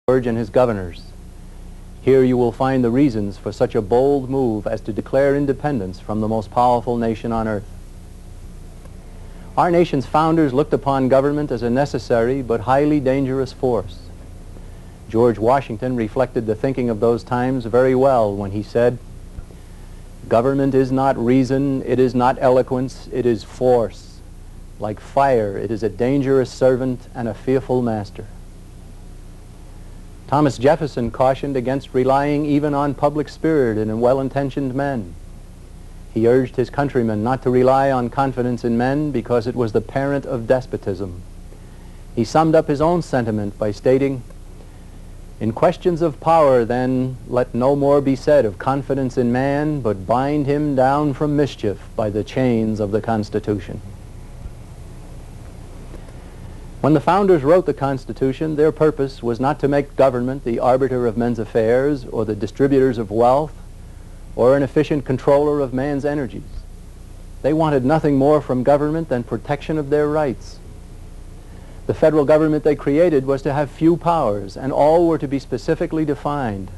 George and his governors. Here you will find the reasons for such a bold move as to declare independence from the most powerful nation on earth. Our nation's founders looked upon government as a necessary but highly dangerous force. George Washington reflected the thinking of those times very well when he said, "Government is not reason, it is not eloquence, it is force. Like fire, it is a dangerous servant and a fearful master." Thomas Jefferson cautioned against relying even on public spirit and well-intentioned men. He urged his countrymen not to rely on confidence in men because it was the parent of despotism. He summed up his own sentiment by stating, "In questions of power, then, let no more be said of confidence in man, but bind him down from mischief by the chains of the Constitution." When the founders wrote the Constitution, their purpose was not to make government the arbiter of men's affairs or the distributors of wealth or an efficient controller of man's energies. They wanted nothing more from government than protection of their rights. The federal government they created was to have few powers, and all were to be specifically defined.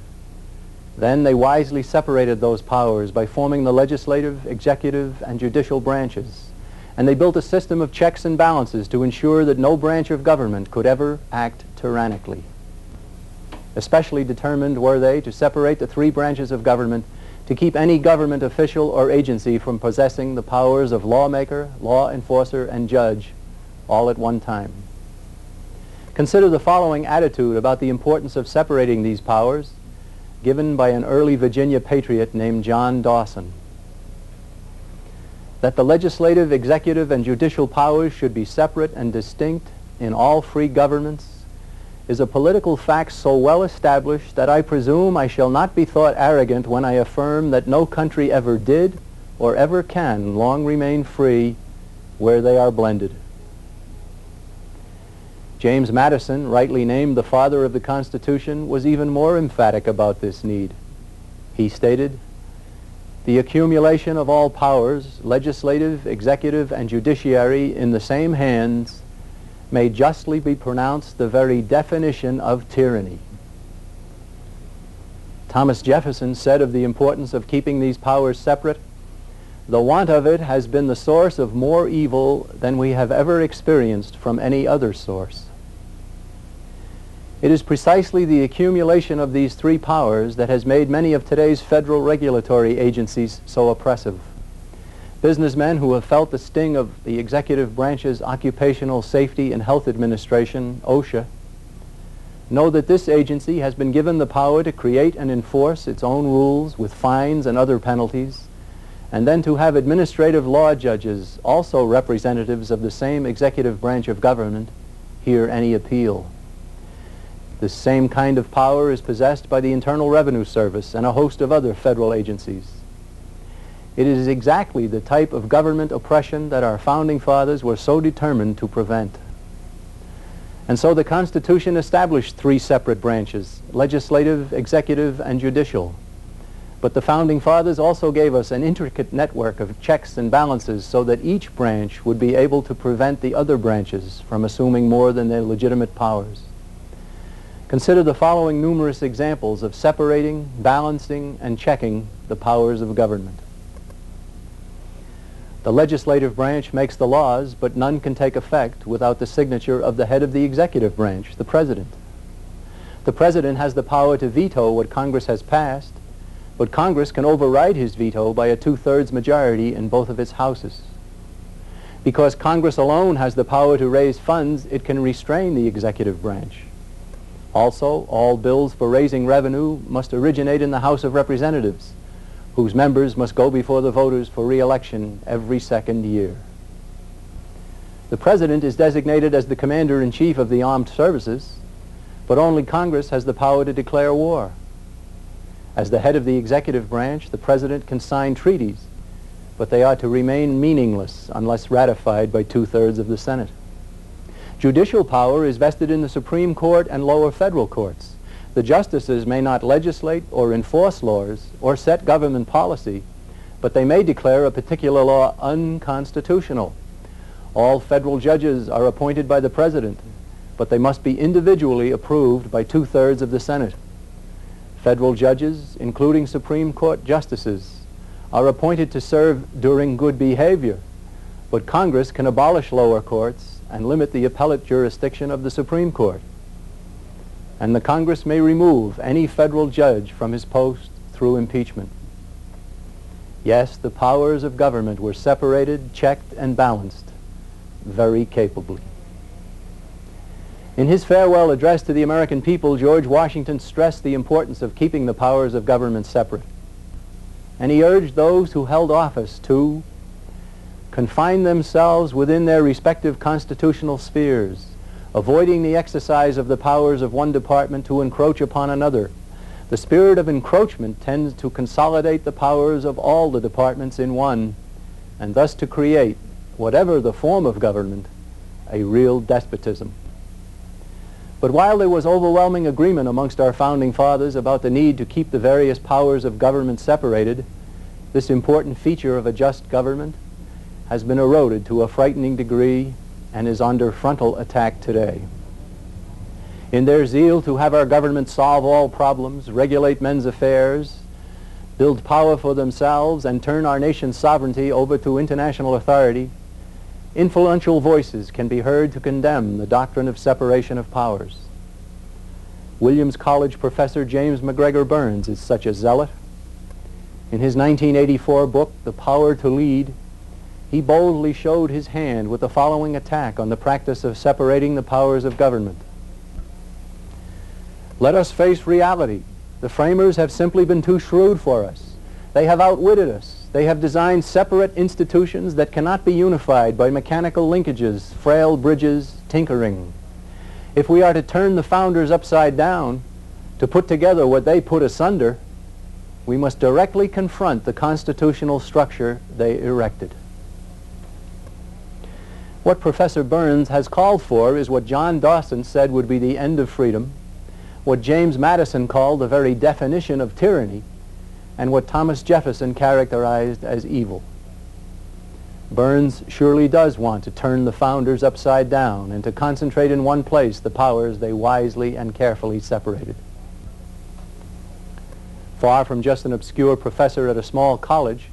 Then they wisely separated those powers by forming the legislative, executive, and judicial branches. And they built a system of checks and balances to ensure that no branch of government could ever act tyrannically. Especially determined were they to separate the three branches of government to keep any government official or agency from possessing the powers of lawmaker, law enforcer, and judge all at one time. Consider the following attitude about the importance of separating these powers given by an early Virginia patriot named John Dawson. That the legislative, executive, and judicial powers should be separate and distinct in all free governments is a political fact so well established that I presume I shall not be thought arrogant when I affirm that no country ever did or ever can long remain free where they are blended. James Madison, rightly named the father of the Constitution, was even more emphatic about this need. He stated, "The accumulation of all powers, legislative, executive, and judiciary in the same hands may justly be pronounced the very definition of tyranny." Thomas Jefferson said of the importance of keeping these powers separate, "The want of it has been the source of more evil than we have ever experienced from any other source." It is precisely the accumulation of these three powers that has made many of today's federal regulatory agencies so oppressive. Businessmen who have felt the sting of the executive branch's Occupational Safety and Health Administration, OSHA, know that this agency has been given the power to create and enforce its own rules with fines and other penalties, and then to have administrative law judges, also representatives of the same executive branch of government, hear any appeal. This same kind of power is possessed by the Internal Revenue Service and a host of other federal agencies. It is exactly the type of government oppression that our founding fathers were so determined to prevent. And so the Constitution established three separate branches, legislative, executive, and judicial. But the founding fathers also gave us an intricate network of checks and balances so that each branch would be able to prevent the other branches from assuming more than their legitimate powers. Consider the following numerous examples of separating, balancing, and checking the powers of government. The legislative branch makes the laws, but none can take effect without the signature of the head of the executive branch, the President. The President has the power to veto what Congress has passed, but Congress can override his veto by a 2/3 majority in both of its houses. Because Congress alone has the power to raise funds, it can restrain the executive branch. Also, all bills for raising revenue must originate in the House of Representatives, whose members must go before the voters for re-election every second year. The President is designated as the Commander-in-Chief of the Armed Services, but only Congress has the power to declare war. As the head of the executive branch, the President can sign treaties, but they are to remain meaningless unless ratified by 2/3 of the Senate. Judicial power is vested in the Supreme Court and lower federal courts. The justices may not legislate or enforce laws or set government policy, but they may declare a particular law unconstitutional. All federal judges are appointed by the President, but they must be individually approved by 2/3 of the Senate. Federal judges, including Supreme Court justices, are appointed to serve during good behavior, but Congress can abolish lower courts and limit the appellate jurisdiction of the Supreme Court. And the Congress may remove any federal judge from his post through impeachment. Yes, the powers of government were separated, checked, and balanced very capably. In his farewell address to the American people, George Washington stressed the importance of keeping the powers of government separate. And he urged those who held office to confine themselves within their respective constitutional spheres, avoiding the exercise of the powers of one department to encroach upon another. The spirit of encroachment tends to consolidate the powers of all the departments in one, and thus to create, whatever the form of government, a real despotism. But while there was overwhelming agreement amongst our founding fathers about the need to keep the various powers of government separated, this important feature of a just government has been eroded to a frightening degree and is under frontal attack today. In their zeal to have our government solve all problems, regulate men's affairs, build power for themselves, and turn our nation's sovereignty over to international authority, influential voices can be heard to condemn the doctrine of separation of powers. Williams College professor James McGregor Burns is such a zealot. In his 1984 book, The Power to Lead, he boldly showed his hand with the following attack on the practice of separating the powers of government. Let us face reality. The framers have simply been too shrewd for us. They have outwitted us. They have designed separate institutions that cannot be unified by mechanical linkages, frail bridges, tinkering. If we are to turn the founders upside down, to put together what they put asunder, we must directly confront the constitutional structure they erected. What Professor Burns has called for is what John Dawson said would be the end of freedom, what James Madison called the very definition of tyranny, and what Thomas Jefferson characterized as evil. Burns surely does want to turn the founders upside down and to concentrate in one place the powers they wisely and carefully separated. Far from just an obscure professor at a small college,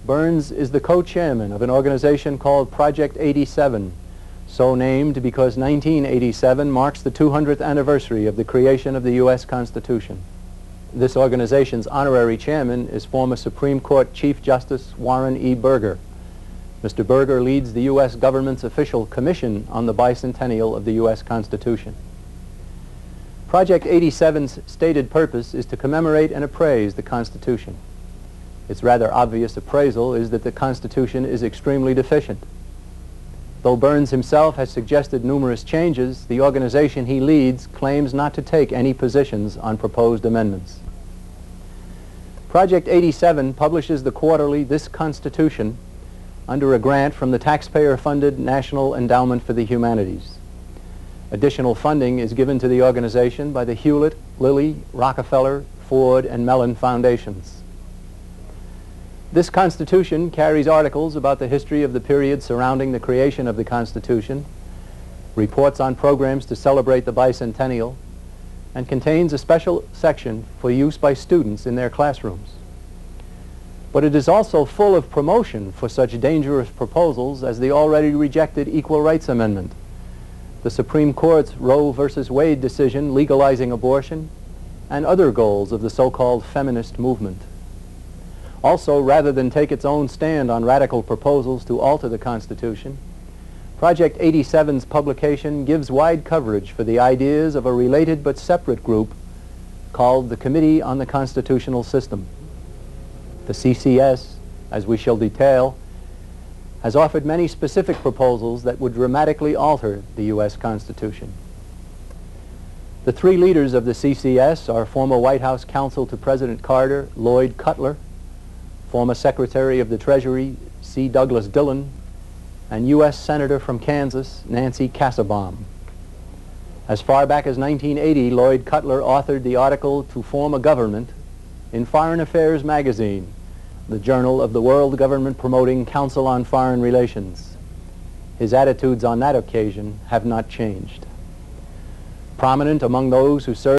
Burns is the co-chairman of an organization called Project 87, so named because 1987 marks the 200th anniversary of the creation of the U.S. Constitution. This organization's honorary chairman is former Supreme Court Chief Justice Warren E. Burger. Mr. Burger leads the U.S. government's official commission on the bicentennial of the U.S. Constitution. Project 87's stated purpose is to commemorate and appraise the Constitution. Its rather obvious appraisal is that the Constitution is extremely deficient. Though Burns himself has suggested numerous changes, the organization he leads claims not to take any positions on proposed amendments. Project 87 publishes the quarterly This Constitution under a grant from the taxpayer-funded National Endowment for the Humanities. Additional funding is given to the organization by the Hewlett, Lilly, Rockefeller, Ford, and Mellon foundations. This Constitution carries articles about the history of the period surrounding the creation of the Constitution, reports on programs to celebrate the bicentennial, and contains a special section for use by students in their classrooms. But it is also full of promotion for such dangerous proposals as the already rejected Equal Rights Amendment, the Supreme Court's Roe v. Wade decision legalizing abortion, and other goals of the so-called feminist movement. Also, rather than take its own stand on radical proposals to alter the Constitution, Project 87's publication gives wide coverage for the ideas of a related but separate group called the Committee on the Constitutional System. The CCS, as we shall detail, has offered many specific proposals that would dramatically alter the U.S. Constitution. The three leaders of the CCS are former White House counsel to President Carter, Lloyd Cutler, former Secretary of the Treasury, C. Douglas Dillon, and U.S. Senator from Kansas, Nancy Kassebaum. As far back as 1980, Lloyd Cutler authored the article To Form a Government in Foreign Affairs magazine, the journal of the World Government Promoting Council on Foreign Relations. His attitudes on that occasion have not changed. Prominent among those who served